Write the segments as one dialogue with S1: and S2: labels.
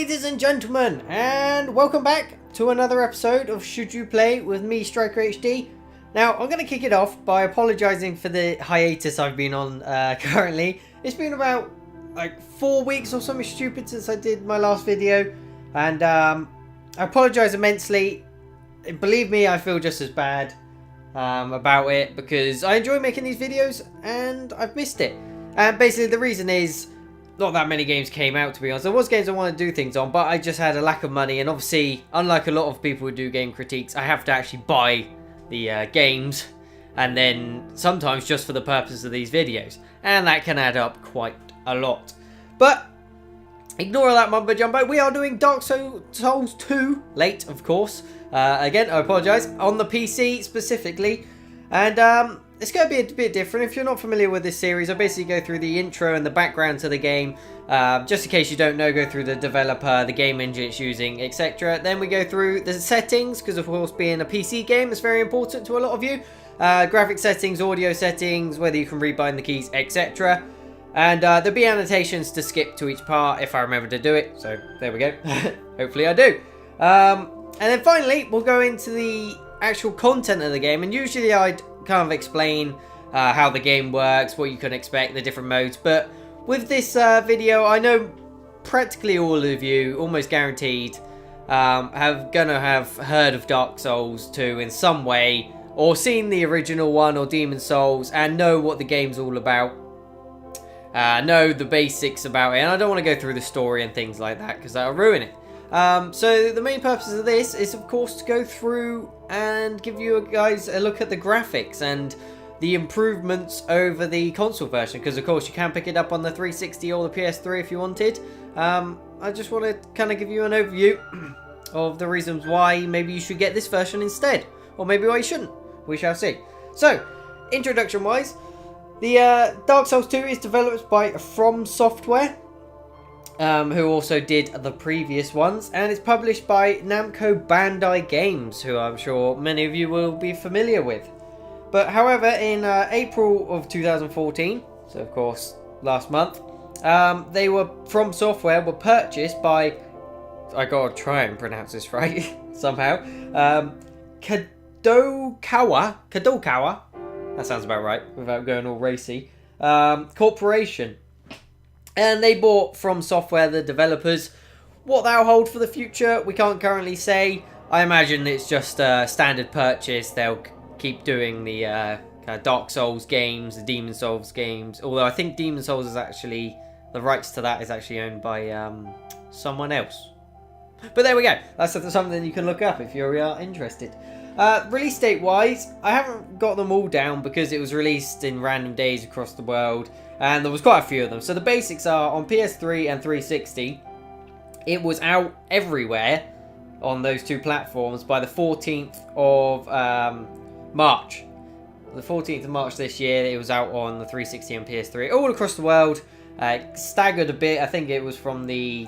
S1: ladies and gentlemen, and welcome back to another episode of Should You Play with me, Striker HD. Now, I'm going to kick it off by apologising for the hiatus I've been on currently. It's been about like 4 weeks or something stupid since I did my last video, and I apologise immensely. Believe me, I feel just as bad about it because I enjoy making these videos and I've missed it. And basically the reason is not that many games came out, to be honest. There was games I want to do things on, but I just had a lack of money, and obviously, unlike a lot of people who do game critiques, I have to actually buy the games, and then sometimes just for the purpose of these videos, and that can add up quite a lot. But ignore all that mumbo jumbo. We are doing Dark Souls 2 late, of course. Again, I apologise, on the PC specifically, and it's going to be a bit different. If you're not familiar with this series, I basically go through the intro and the background to the game. Just in case you don't know, go through the developer, the game engine it's using, etc. Then we go through the settings, because of course being a PC game, it's very important to a lot of you. Graphic settings, audio settings, whether you can rebind the keys, etc. And there'll be annotations to skip to each part if I remember to do it. So there we go. Hopefully I do. And then finally, we'll go into the actual content of the game. And usually I'd kind of explain how the game works, what you can expect, the different modes. But with this video, I know practically all of you, almost guaranteed, gonna have heard of Dark Souls 2 in some way, or seen the original one, or Demon Souls, and know what the game's all about. Know the basics about it, and I don't want to go through the story and things like that because that'll ruin it. So the main purpose of this is, of course, to go through and give you guys a look at the graphics and the improvements over the console version, because of course you can pick it up on the 360 or the PS3 if you wanted. I just want to kind of give you an overview of the reasons why maybe you should get this version instead, or maybe why you shouldn't. We shall see. So, introduction wise, the Dark Souls 2 is developed by From Software, who also did the previous ones, and it's published by Namco Bandai Games, who I'm sure many of you will be familiar with. But however, in April of 2014, so of course last month, From Software were purchased by, I gotta try and pronounce this right somehow, Kadokawa, that sounds about right without going all racy, Corporation. And they bought From Software, the developers. What that'll hold for the future, we can't currently say. I imagine it's just a standard purchase. They'll keep doing the kind of Dark Souls games, the Demon Souls games. Although I think Demon Souls is actually, the rights to that is actually owned by someone else. But there we go. That's something you can look up if you're interested. Release date wise, I haven't got them all down because it was released in random days across the world, and there was quite a few of them. So the basics are on PS3 and 360. It was out everywhere on those two platforms by the 14th of March. The 14th of March this year, it was out on the 360 and PS3 all across the world. Staggered a bit. I think it was from the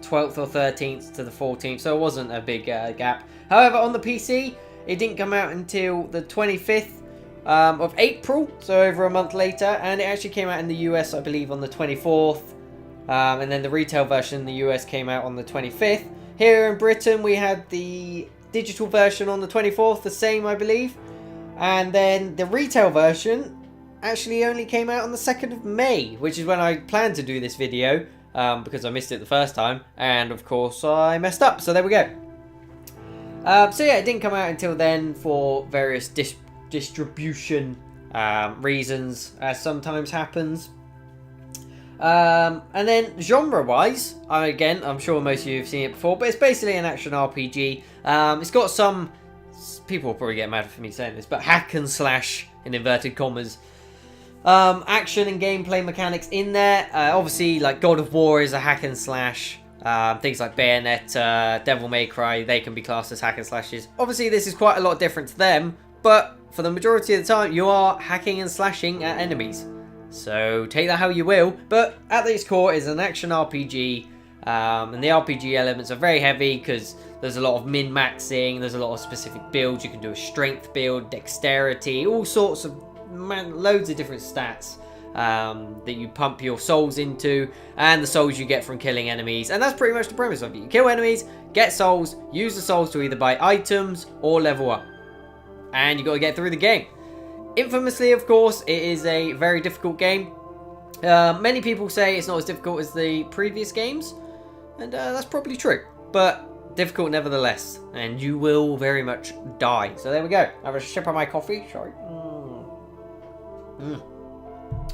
S1: 12th or 13th to the 14th, so it wasn't a big gap. However, on the PC, it didn't come out until the 25th of April, so over a month later, and it actually came out in the US, I believe, on the 24th, and then the retail version in the US came out on the 25th. Here in Britain, we had the digital version on the 24th, the same, I believe, and then the retail version actually only came out on the 2nd of May, which is when I planned to do this video, because I missed it the first time, and of course I messed up, so there we go. So yeah, it didn't come out until then for various distribution reasons, as sometimes happens. And then genre-wise, again, I'm sure most of you have seen it before, but it's basically an action RPG. It's got some, people will probably get mad for me saying this, but hack and slash, in inverted commas, action and gameplay mechanics in there. Obviously, like God of War is a hack and slash. Things like Bayonetta, Devil May Cry, they can be classed as hack and slashes. Obviously, this is quite a lot different to them, but for the majority of the time, you are hacking and slashing at enemies. So take that how you will, but at its core is an action RPG, and the RPG elements are very heavy because there's a lot of min-maxing, there's a lot of specific builds. You can do a strength build, dexterity, all sorts of loads of different stats. that you pump your souls into, and the souls you get from killing enemies. And that's pretty much the premise of it. You kill enemies, get souls, use the souls to either buy items or level up. And you got to get through the game. Infamously, of course, it is a very difficult game. Many people say it's not as difficult as the previous games, and that's probably true. But difficult nevertheless, and you will very much die. So there we go. I have a sip of my coffee. Sorry.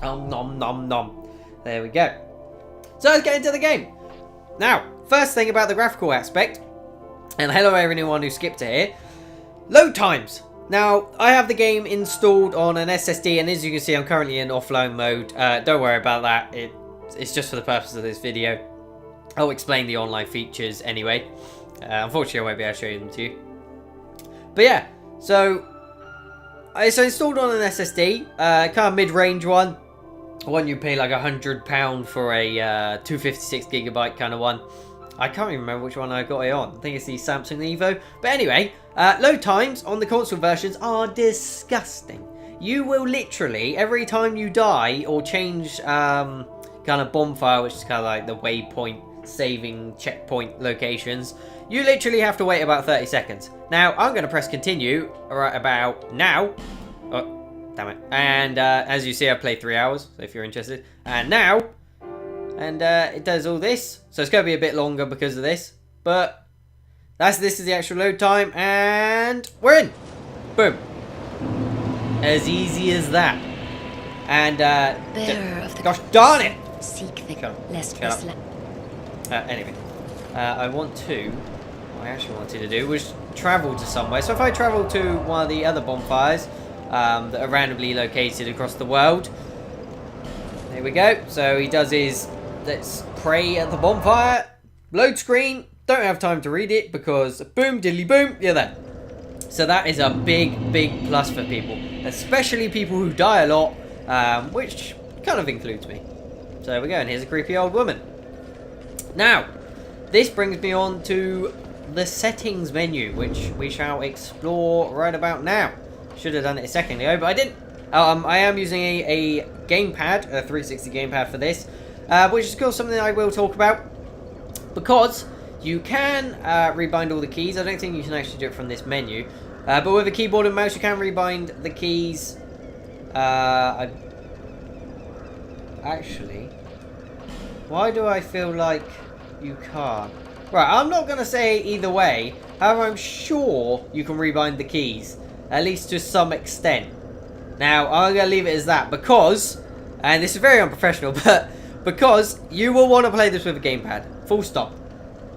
S1: Nom nom nom. There we go. So let's get into the game. Now, first thing about the graphical aspect, and hello everyone who skipped it here. Load times. Now, I have the game installed on an SSD, and as you can see, I'm currently in offline mode. Don't worry about that. It's just for the purpose of this video. I'll explain the online features anyway. Unfortunately, I won't be able to show them to you. But yeah, so it's installed on an SSD, kind of mid-range one. One you pay like £100 for a 256GB kind of one. I can't even remember which one I got it on. I think it's the Samsung Evo. But anyway, load times on the console versions are disgusting. You will literally, every time you die or change kind of bonfire, which is kind of like the waypoint saving checkpoint locations, you literally have to wait about 30 seconds. Now, I'm going to press continue right about now. Oh, damn it. And as you see, I played 3 hours, so if you're interested. And now, and it does all this. So it's going to be a bit longer because of this. But this is the actual load time, and we're in. Boom. As easy as that. And gosh darn it!
S2: Seek the
S1: anyway, what I actually wanted to do was travel to somewhere. So if I travel to one of the other bonfires that are randomly located across the world, there we go. So he does his let's pray at the bonfire. Load screen. Don't have time to read it because boom, diddly boom, you're there. So that is a big, big plus for people, especially people who die a lot, which kind of includes me. So there we go, and here's a creepy old woman. Now, this brings me on to the settings menu, which we shall explore right about now. Should have done it a second ago, but I didn't. I am using a gamepad, a 360 gamepad for this, which is of course something I will talk about, because you can rebind all the keys. I don't think you can actually do it from this menu, but with a keyboard and mouse you can rebind the keys. Actually, why do I feel like you can't? Right, I'm not going to say either way. However, I'm sure you can rebind the keys, at least to some extent. Now, I'm going to leave it as that because, and this is very unprofessional, but because you will want to play this with a gamepad. Full stop.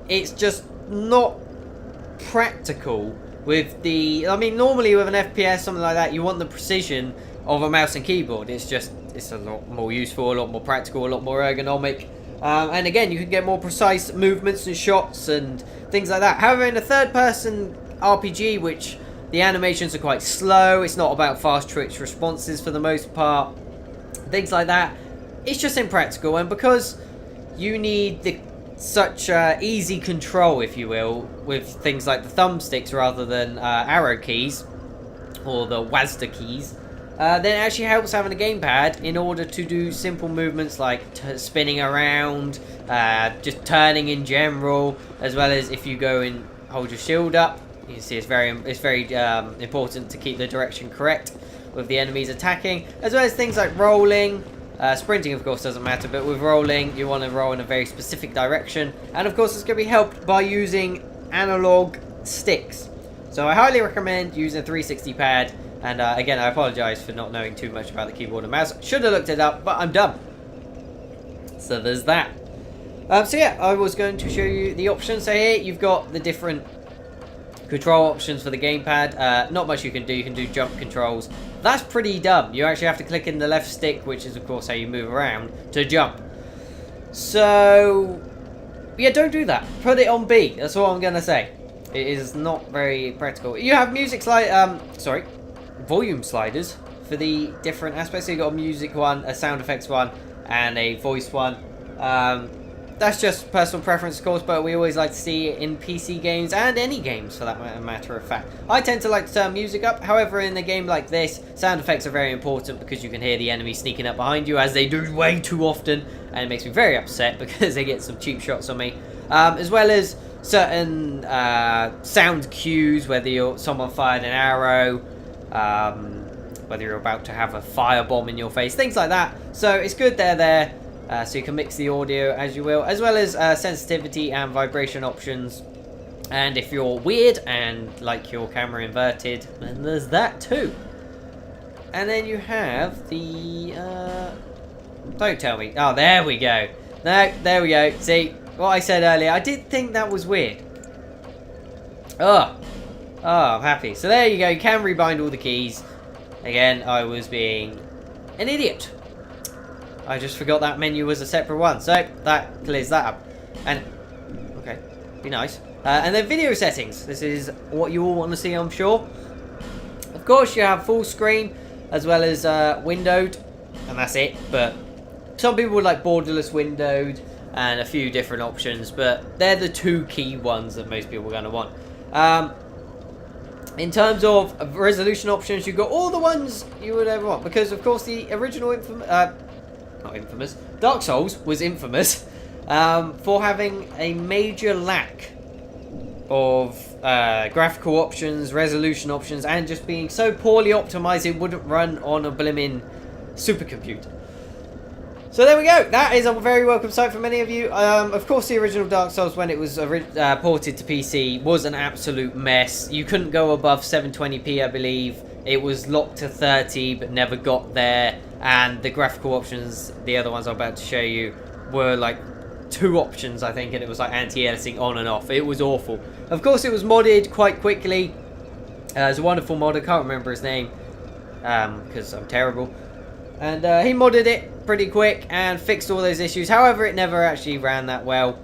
S1: It's just not practical with the... I mean, normally with an FPS, something like that, you want the precision of a mouse and keyboard. It's a lot more useful, a lot more practical, a lot more ergonomic. And again, you can get more precise movements and shots and things like that. However, in a third-person RPG, which the animations are quite slow, it's not about fast twitch responses for the most part, things like that, it's just impractical. And because you need such easy control, if you will, with things like the thumbsticks rather than arrow keys, or the WASD keys, then it actually helps having a gamepad in order to do simple movements like spinning around, just turning in general, as well as if you go and hold your shield up. You can see it's very important to keep the direction correct with the enemies attacking, as well as things like rolling. Sprinting, of course, doesn't matter, but with rolling, you want to roll in a very specific direction. And, of course, it's going to be helped by using analog sticks. So I highly recommend using a 360 pad. And, again, I apologise for not knowing too much about the keyboard and mouse. Should have looked it up, but I'm dumb. So there's that. So, yeah, I was going to show you the options. So here you've got the different control options for the gamepad. Not much you can do. You can do jump controls. That's pretty dumb. You actually have to click in the left stick, which is, of course, how you move around, to jump. So, yeah, don't do that. Put it on B. That's all I'm going to say. It is not very practical. You have volume sliders for the different aspects. So you've got a music one, a sound effects one, and a voice one. that's just personal preference, of course, but we always like to see it in PC games and any games, for that matter of fact. I tend to like to turn music up. However, in a game like this, sound effects are very important because you can hear the enemy sneaking up behind you, as they do way too often, and it makes me very upset because they get some cheap shots on me. As well as certain sound cues, whether someone fired an arrow, whether you're about to have a firebomb in your face, things like that. So it's good they're there. So you can mix the audio as you will, as well as sensitivity and vibration options. And if you're weird and like your camera inverted, then there's that too. And then you have the... don't tell me. Oh, there we go. No, there we go. See, what I said earlier, I did think that was weird. Oh, I'm happy. So there you go. You can rebind all the keys. Again, I was being an idiot. I just forgot that menu was a separate one, so that clears that up. And, okay, be nice. And then video settings. This is what you all want to see, I'm sure. Of course, you have full screen, as well as windowed, and that's it. But some people would like borderless windowed, and a few different options, but they're the two key ones that most people are going to want. In terms of resolution options, you've got all the ones you would ever want, because, of course, the original not infamous. Dark Souls was infamous for having a major lack of graphical options, resolution options, and just being so poorly optimized it wouldn't run on a blimmin' supercomputer. So there we go. That is a very welcome sight for many of you. Of course, the original Dark Souls, when it was ported to PC, was an absolute mess. You couldn't go above 720p, I believe. It was locked to 30, but never got there. And the graphical options, the other ones I'm about to show you, were like 2 options, I think, and it was like anti-aliasing on and off. It was awful. Of course, it was modded quite quickly. There's a wonderful mod, I can't remember his name, because I'm terrible. And he modded it pretty quick and fixed all those issues. However, it never actually ran that well.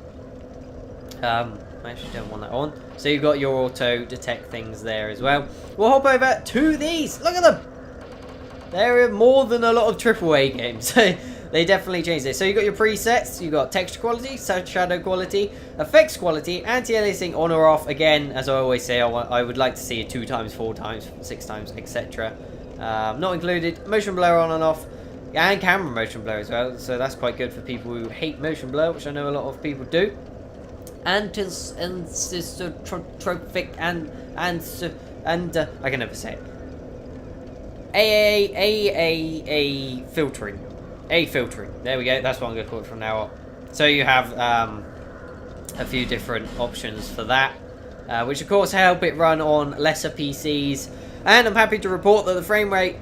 S1: I actually don't want that on. So you've got your auto detect things there as well. We'll hop over to these. Look at them. There are more than a lot of AAA games. They definitely changed it. So you've got your presets. You've got texture quality, shadow quality, effects quality, anti-aliasing on or off. Again, as I always say, I would like to see it 2 times, 4 times, 6 times, etc. Not included. Motion blur on and off. And camera motion blur as well. So that's quite good for people who hate motion blur, which I know a lot of people do. And trophic and I can never say it. A filtering. A filtering. There we go. That's what I'm going to call it from now on. So you have a few different options for that, which of course help it run on lesser PCs. And I'm happy to report that the frame rate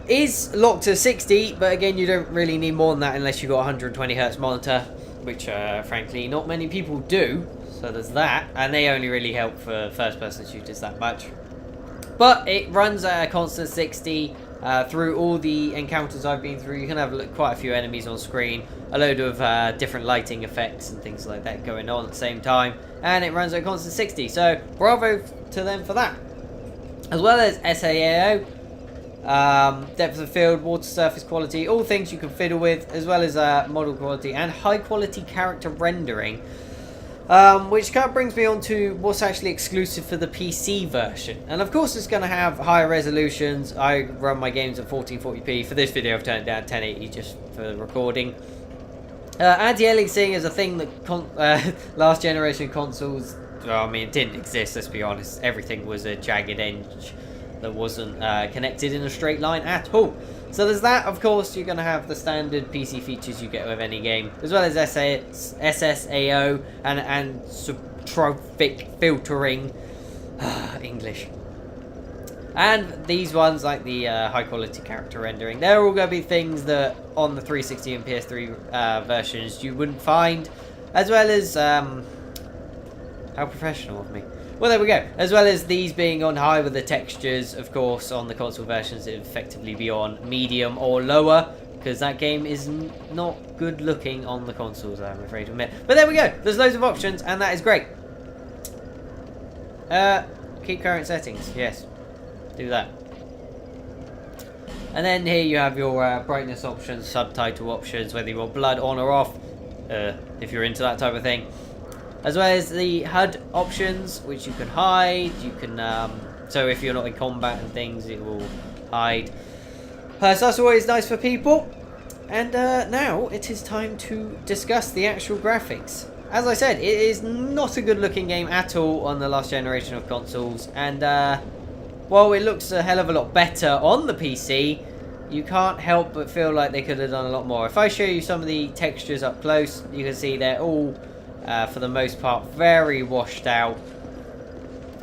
S1: is locked to 60, but again, you don't really need more than that unless you've got a 120Hz monitor, which frankly not many people do. So there's that, and they only really help for first-person shooters that much. But it runs at a constant 60 through all the encounters I've been through. You can have quite a few enemies on screen, a load of different lighting effects and things like that going on at the same time, and it runs at a constant 60. So bravo to them for that. As well as SAAO, depth of field, water surface quality, all things you can fiddle with, as well as model quality and high quality character rendering. Which kind of brings me on to what's actually exclusive for the PC version. And of course it's going to have higher resolutions. I run my games at 1440p. For this video I've turned it down to 1080 just for the recording. Anti-aliasing is a thing that last generation consoles, well, I mean, it didn't exist, let's be honest. Everything was a jagged edge that wasn't connected in a straight line at all. So there's that. Of course, you're going to have the standard PC features you get with any game, as well as SSAO and trophic filtering. English. And these ones, like the high quality character rendering, they're all going to be things that on the 360 and PS3 versions you wouldn't find, as well as how professional of me. Well, there we go. As well as these being on high with the textures, of course, on the console versions, it would effectively be on medium or lower, because that game is not good looking on the consoles, I'm afraid to admit. But there we go. There's loads of options, and that is great. Keep current settings. Yes. Do that. And then here you have your brightness options, subtitle options, whether you want blood on or off. if you're into that type of thing. As well as the HUD options, which you can hide. You can so if you're not in combat and things, it will hide. So that's always nice for people. And now it is time to discuss the actual graphics. As I said, it is not a good looking game at all on the last generation of consoles. And while it looks a hell of a lot better on the PC, you can't help but feel like they could have done a lot more. If I show you some of the textures up close, you can see they're all, for the most part, very washed out.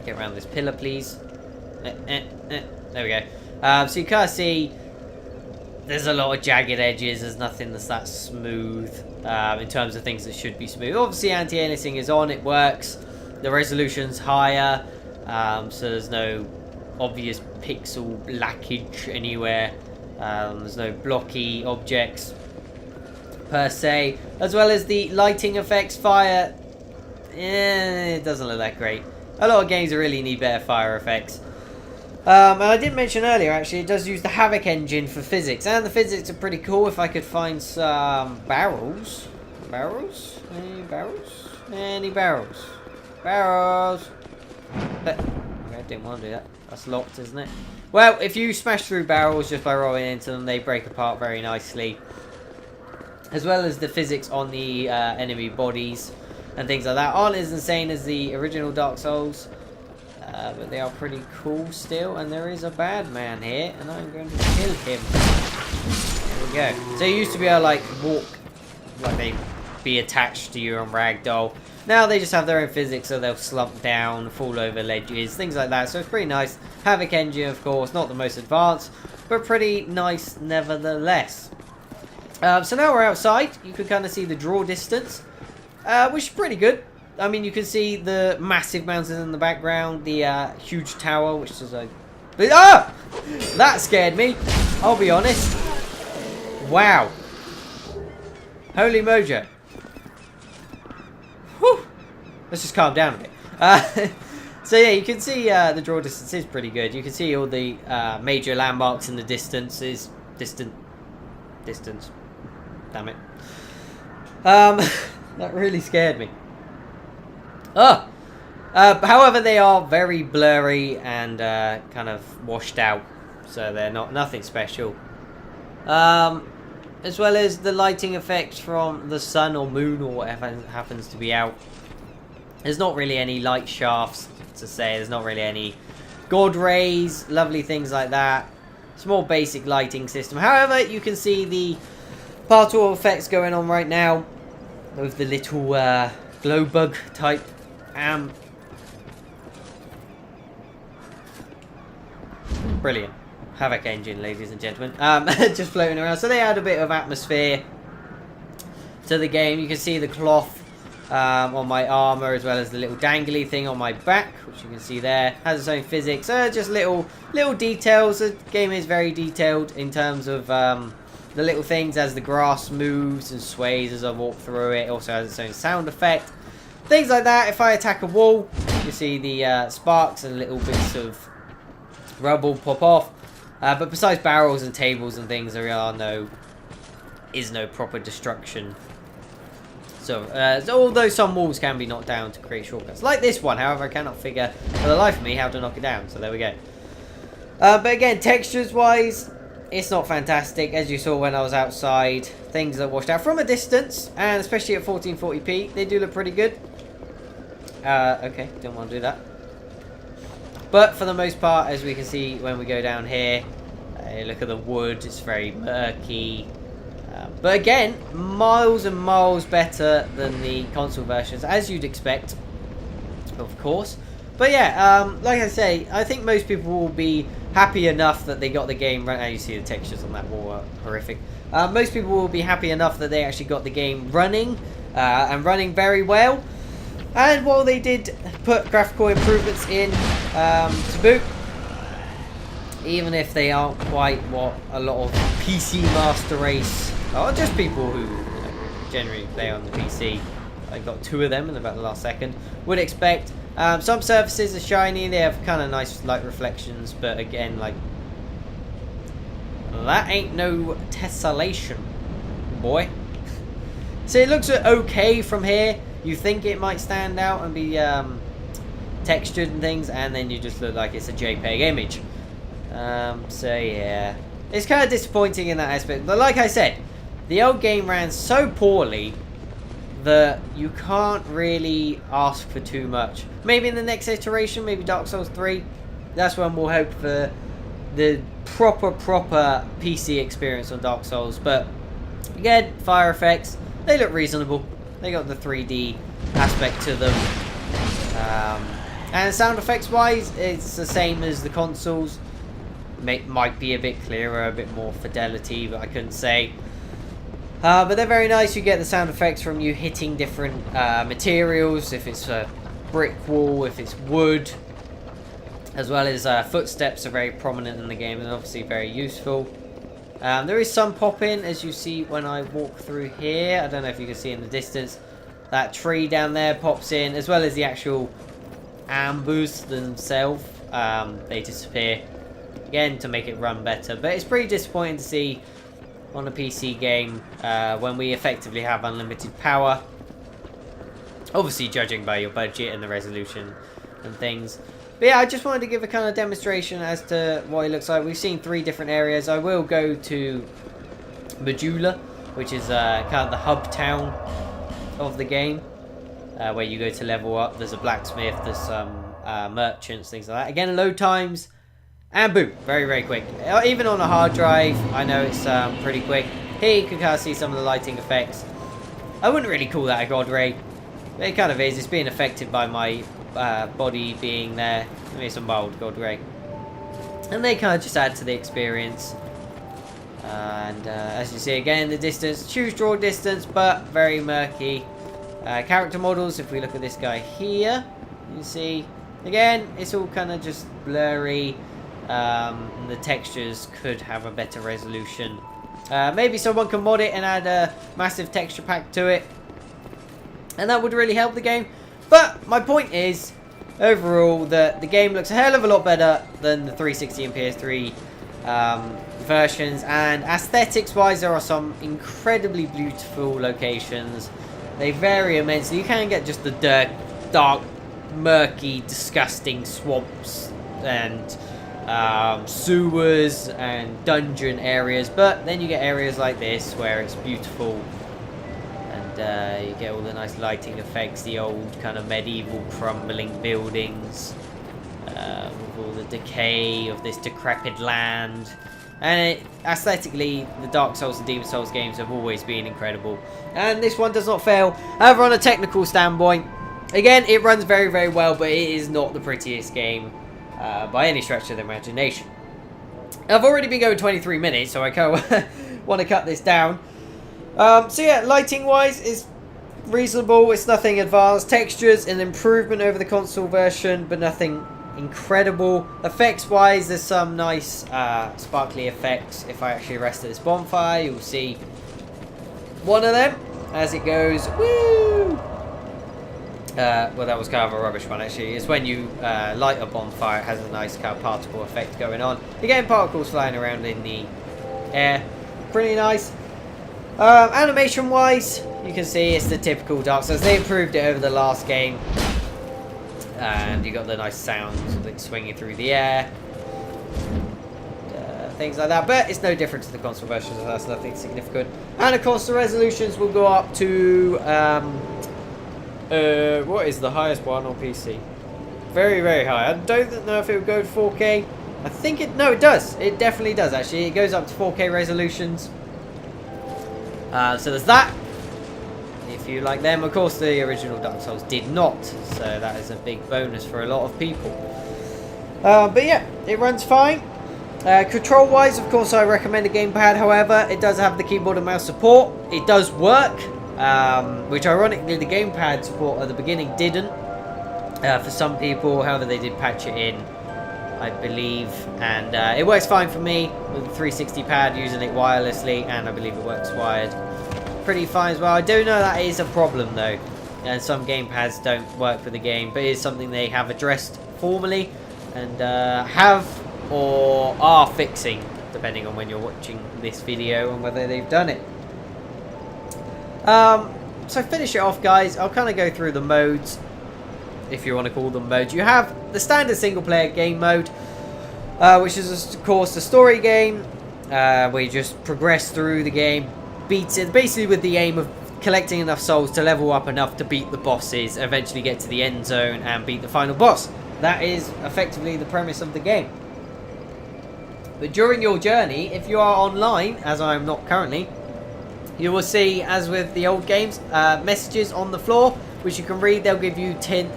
S1: Get around this pillar, please. There we go. So you kind of see there's a lot of jagged edges. There's nothing that's that smooth in terms of things that should be smooth. Obviously, anti-aliasing is on. It works. The resolution's higher, so there's no obvious pixel lackage anywhere. There's no blocky objects per se, as well as the lighting effects. Fire, it doesn't look that great. A lot of games really need better fire effects. And I did mention earlier, actually, it does use the Havoc engine for physics, and the physics are pretty cool. If I could find some barrels. Barrels? Any barrels? Any barrels? Barrels! Okay, I didn't want to do that. That's locked, isn't it? Well, if you smash through barrels just by rolling into them, they break apart very nicely. As well as the physics on the enemy bodies and things like that aren't as insane as the original Dark Souls. But they are pretty cool still. And there is a bad man here, and I'm going to kill him. There we go. So you used to be able to, like, walk, like they'd be attached to you on ragdoll. Now they just have their own physics, so they'll slump down, fall over ledges, things like that. So it's pretty nice. Havoc engine, of course, not the most advanced, but pretty nice nevertheless. So now we're outside. You can kind of see the draw distance, which is pretty good. I mean, you can see the massive mountains in the background, the huge tower, which is a... Ah! That scared me, I'll be honest. Wow. Holy mojo. Whew. Let's just calm down a bit. So yeah, you can see the draw distance is pretty good. You can see all the major landmarks in the distance. Distance. Damn it. That really scared me. Oh! However, they are very blurry and kind of washed out. So they're nothing special. As well as the lighting effects from the sun or moon or whatever happens to be out. There's not really any light shafts to say. There's not really any god rays, lovely things like that. It's more basic lighting system. However, you can see the particle effects going on right now with the little glow bug type. Brilliant. Havoc engine, ladies and gentlemen. Just floating around. So they add a bit of atmosphere to the game. You can see the cloth on my armor, as well as the little dangly thing on my back, which you can see there. Has its own physics. Just little details. The game is very detailed in terms of the little things as the grass moves and sways as I walk through it. It also has its own sound effect. Things like that. If I attack a wall, you see the sparks and little bits of rubble pop off. But besides barrels and tables and things, there is no proper destruction. So, although some walls can be knocked down to create shortcuts, like this one. However, I cannot figure for the life of me how to knock it down. So there we go. But again, textures-wise, it's not fantastic. As you saw when I was outside, things are washed out from a distance, and especially at 1440p, they do look pretty good. Okay, don't want to do that. But for the most part, as we can see when we go down here, look at the wood, it's very murky. But again, miles and miles better than the console versions, as you'd expect, of course. But yeah, like I say, I think most people will be happy enough that they got the game right now. You see the textures on that wall are horrific. Most people will be happy enough that they actually got the game running, and running very well. And while they did put graphical improvements in to boot, even if they aren't quite what a lot of PC master race, or just people who generally play on the PC, I got 2 of them in about the last second, would expect. Some surfaces are shiny, they have kind of nice light reflections, but again, like, that ain't no tessellation, boy. So it looks okay from here. You think it might stand out and be textured and things, and then you just look like it's a JPEG image. So yeah, it's kind of disappointing in that aspect. But like I said, the old game ran so poorly that you can't really ask for too much. Maybe in the next iteration, maybe Dark Souls 3, that's when we'll hope for the proper PC experience on Dark Souls. But again, fire effects, they look reasonable. They got the 3D aspect to them. And sound effects wise, it's the same as the consoles. Might be a bit clearer, a bit more fidelity, but I couldn't say. But they're very nice. You get the sound effects from you hitting different materials, if it's a brick wall, if it's wood, as well as footsteps are very prominent in the game and obviously very useful. There is some pop-in, as you see when I walk through here. I don't know if you can see in the distance. That tree down there pops in, as well as the actual ambush themselves. They disappear, again, to make it run better. But it's pretty disappointing to see on a PC game when we effectively have unlimited power. Obviously, judging by your budget and the resolution and things. But yeah, I just wanted to give a kind of demonstration as to what it looks like. We've seen 3 different areas. I will go to Majula, which is kind of the hub town of the game, where you go to level up. There's a blacksmith, there's some merchants, things like that. Again, load times, and boom, very quick. Even on a hard drive, I know it's pretty quick. Here you can kind of see some of the lighting effects. I wouldn't really call that a god ray, but it kind of is. It's being affected by my body being there. Maybe some mild god ray, and they kind of just add to the experience. And as you see again in the distance, choose draw distance, but very murky. Character models, if we look at this guy here, you see again it's all kind of just blurry. The textures could have a better resolution. Maybe someone can mod it and add a massive texture pack to it, and that would really help the game. But my point is, overall, the game looks a hell of a lot better than the 360 and PS3 versions. And aesthetics-wise, there are some incredibly beautiful locations. They vary immensely. You can get just the dark, murky, disgusting swamps and sewers and dungeon areas. But then you get areas like this where it's beautiful. You get all the nice lighting effects, the old kind of medieval crumbling buildings, with all the decay of this decrepit land. And aesthetically, the Dark Souls and Demon Souls games have always been incredible, and this one does not fail. However, on a technical standpoint, again, it runs very well, but it is not the prettiest game by any stretch of the imagination. I've already been going 23 minutes, so I kind of want to cut this down. So yeah, lighting wise is reasonable. It's nothing advanced. Textures an improvement over the console version, but nothing incredible. Effects wise, there's some nice sparkly effects. If I actually rest at this bonfire, you'll see one of them as it goes woo. Well, that was kind of a rubbish one actually. It's when you light a bonfire, it has a nice kind of particle effect going on. Again, particles flying around in the air, pretty nice. Animation wise, you can see it's the typical Dark Souls. They improved it over the last game, and you got the nice sounds of it swinging through the air, things like that. But it's no different to the console version, so that's nothing significant. And of course, the resolutions will go up to what is the highest one on PC? Very high. I don't know if it would go to 4K. I think it does. It definitely does actually. It goes up to 4K resolutions. So there's that, if you like them. Of course, the original Dark Souls did not, so that is a big bonus for a lot of people. But yeah, it runs fine. Control wise, of course, I recommend a gamepad. However, it does have the keyboard and mouse support. It does work, which ironically the gamepad support at the beginning didn't for some people. However, they did patch it in, I believe, and it works fine for me with the 360 pad, using it wirelessly, and I believe it works wired pretty fine as well. I do know that is a problem though, and some gamepads don't work for the game, but it is something they have addressed formally and have or are fixing, depending on when you're watching this video and whether they've done it. So finish it off, guys. I'll kind of go through the modes, if you want to call them modes. You have the standard single player game mode, which is of course the story game, where you just progress through the game, beat it, basically with the aim of collecting enough souls to level up enough to beat the bosses, eventually get to the end zone and beat the final boss. That is effectively the premise of the game. But during your journey, if you are online, as I am not currently, you will see, as with the old games, messages on the floor, which you can read. They'll give you tips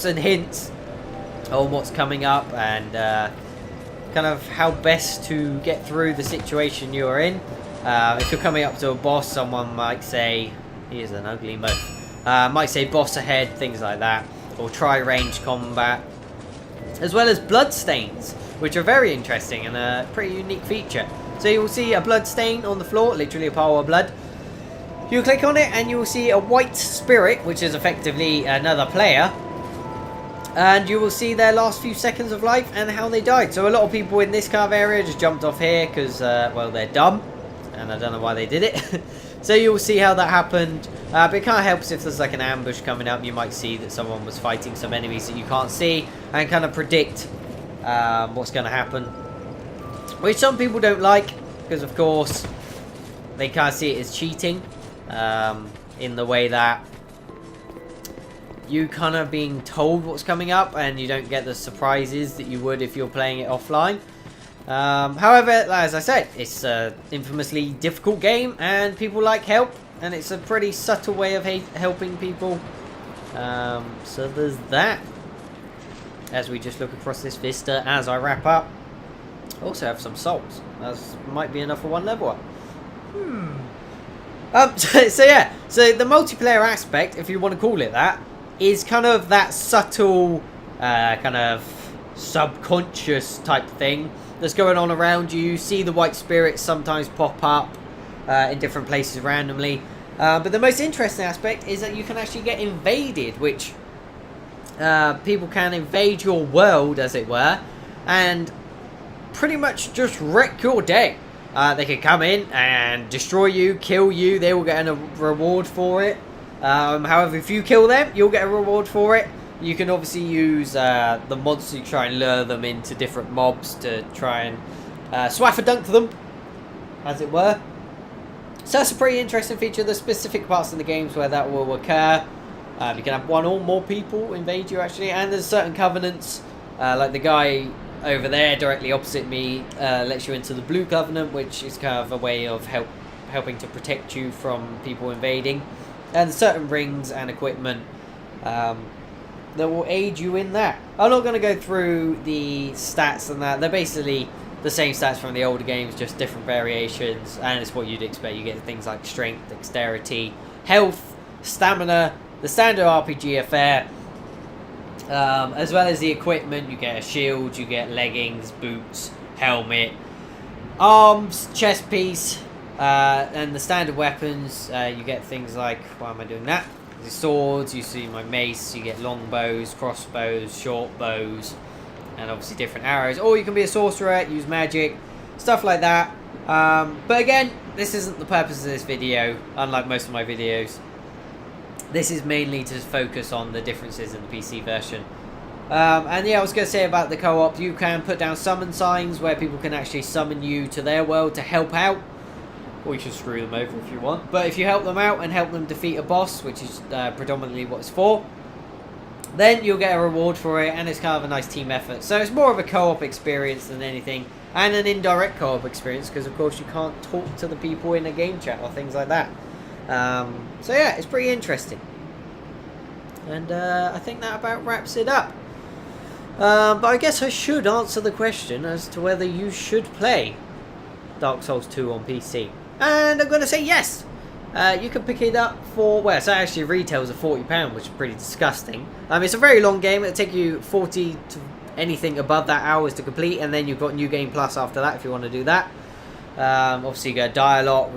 S1: and hints on what's coming up and kind of how best to get through the situation you're in. If you're coming up to a boss, someone might say, here's an ugly moat, might say boss ahead, things like that, or try range combat, as well as blood stains, which are very interesting and a pretty unique feature. So you will see a blood stain on the floor, literally a pile of blood. You click on it and you will see a white spirit, which is effectively another player, and you will see their last few seconds of life and how they died. So a lot of people in this kind of area just jumped off here because, well, they're dumb. And I don't know why they did it. So you'll see how that happened. But it kind of helps if there's like an ambush coming up. You might see that someone was fighting some enemies that you can't see and kind of predict what's going to happen. Which some people don't like because, of course, they kind of see it as cheating in the way that you kind of being told what's coming up and you don't get the surprises that you would if you're playing it offline. However, as I said, it's an infamously difficult game and people like help, and it's a pretty subtle way of helping people. So there's that. As we just look across this vista as I wrap up. Also have some souls. That might be enough for one level up. So yeah, so the multiplayer aspect, if you want to call it that, is kind of that subtle, kind of subconscious type thing that's going on around you. You see the white spirits sometimes pop up in different places randomly. But the most interesting aspect is that you can actually get invaded, which people can invade your world, as it were, and pretty much just wreck your day. They can come in and destroy you, kill you. They will get a reward for it. However, if you kill them, you'll get a reward for it. You can obviously use the monster to try and lure them into different mobs to try and swaff-a-dunk them, as it were. So that's a pretty interesting feature. There's specific parts of the games where that will occur. You can have one or more people invade you, actually, and there's certain covenants, like the guy over there directly opposite me lets you into the blue covenant, which is kind of a way of helping to protect you from people invading, and there's certain rings and equipment that will aid you in that. I'm not going to go through the stats and that. They're basically the same stats from the older games, just different variations, and it's what you'd expect. You get things like strength, dexterity, health, stamina, the standard RPG affair, as well as the equipment. You get a shield, you get leggings, boots, helmet, arms, chest piece, and the standard weapons. You get things like, why am I doing that? The swords, you see my mace, you get long bows, crossbows, short bows, and obviously different arrows. Or you can be a sorcerer, use magic, stuff like that. But again, this isn't the purpose of this video, unlike most of my videos. This is mainly to focus on the differences in the PC version. And yeah, I was going to say about the co-op, you can put down summon signs where people can actually summon you to their world to help out. Or you can screw them over if you want. But if you help them out and help them defeat a boss, which is predominantly what it's for, then you'll get a reward for it, and it's kind of a nice team effort. So it's more of a co-op experience than anything, and an indirect co-op experience, because of course you can't talk to the people in a game chat or things like that. So yeah, it's pretty interesting. And I think that about wraps it up. But I guess I should answer the question as to whether you should play Dark Souls 2 on PC. And I'm going to say yes. You can pick it up for, well, so actually retails are £40, which is pretty disgusting. It's a very long game. It'll take you 40 to anything above that hours to complete, and then you've got New Game Plus after that if you want to do that. Obviously you got to die a lot,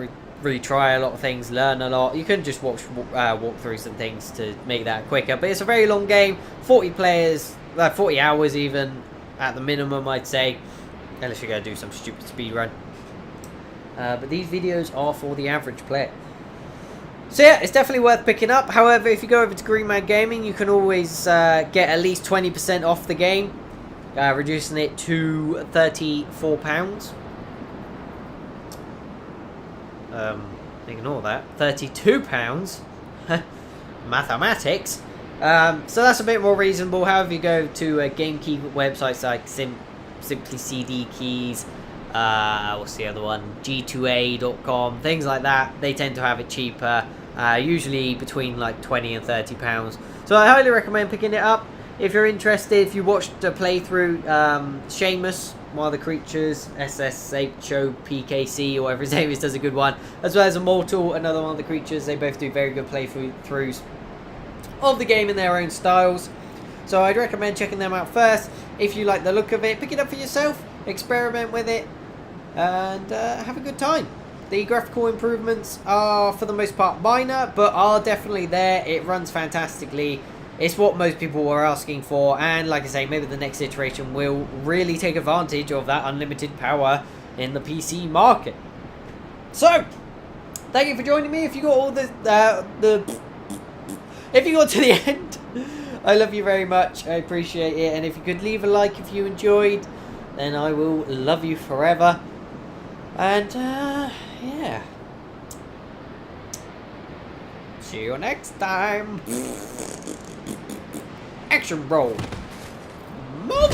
S1: retry a lot of things, learn a lot. You can just watch walkthroughs and things to make that quicker, but it's a very long game. 40 players, 40 hours even at the minimum, I'd say, unless you're going to do some stupid speed run. But these videos are for the average player. So yeah, it's definitely worth picking up. However, if you go over to Green Man Gaming, you can always get at least 20% off the game, reducing it to £34. Ignore that. £32. Mathematics. So that's a bit more reasonable. However, you go to GameKey websites like Simply CD Keys, what's the other one? G2A.com, things like that. They tend to have it cheaper, usually between like £20 and £30. So I highly recommend picking it up if you're interested. If you watched a playthrough, Seamus, one of the creatures, SSHOPKC or whatever his name is, does a good one, as well as Immortal, another one of the creatures. They both do very good playthroughs of the game in their own styles. So I'd recommend checking them out first. If you like the look of it, pick it up for yourself, experiment with it, and have a good time. The graphical improvements are for the most part minor, but are definitely there. It runs fantastically. It's what most people were asking for, and like I say, maybe the next iteration will really take advantage of that unlimited power in the PC market. So, thank you for joining me. If you got all if you got to the end, I love you very much. I appreciate it. And if you could leave a like if you enjoyed, then I will love you forever. And, yeah. See you next time. Action roll. Move.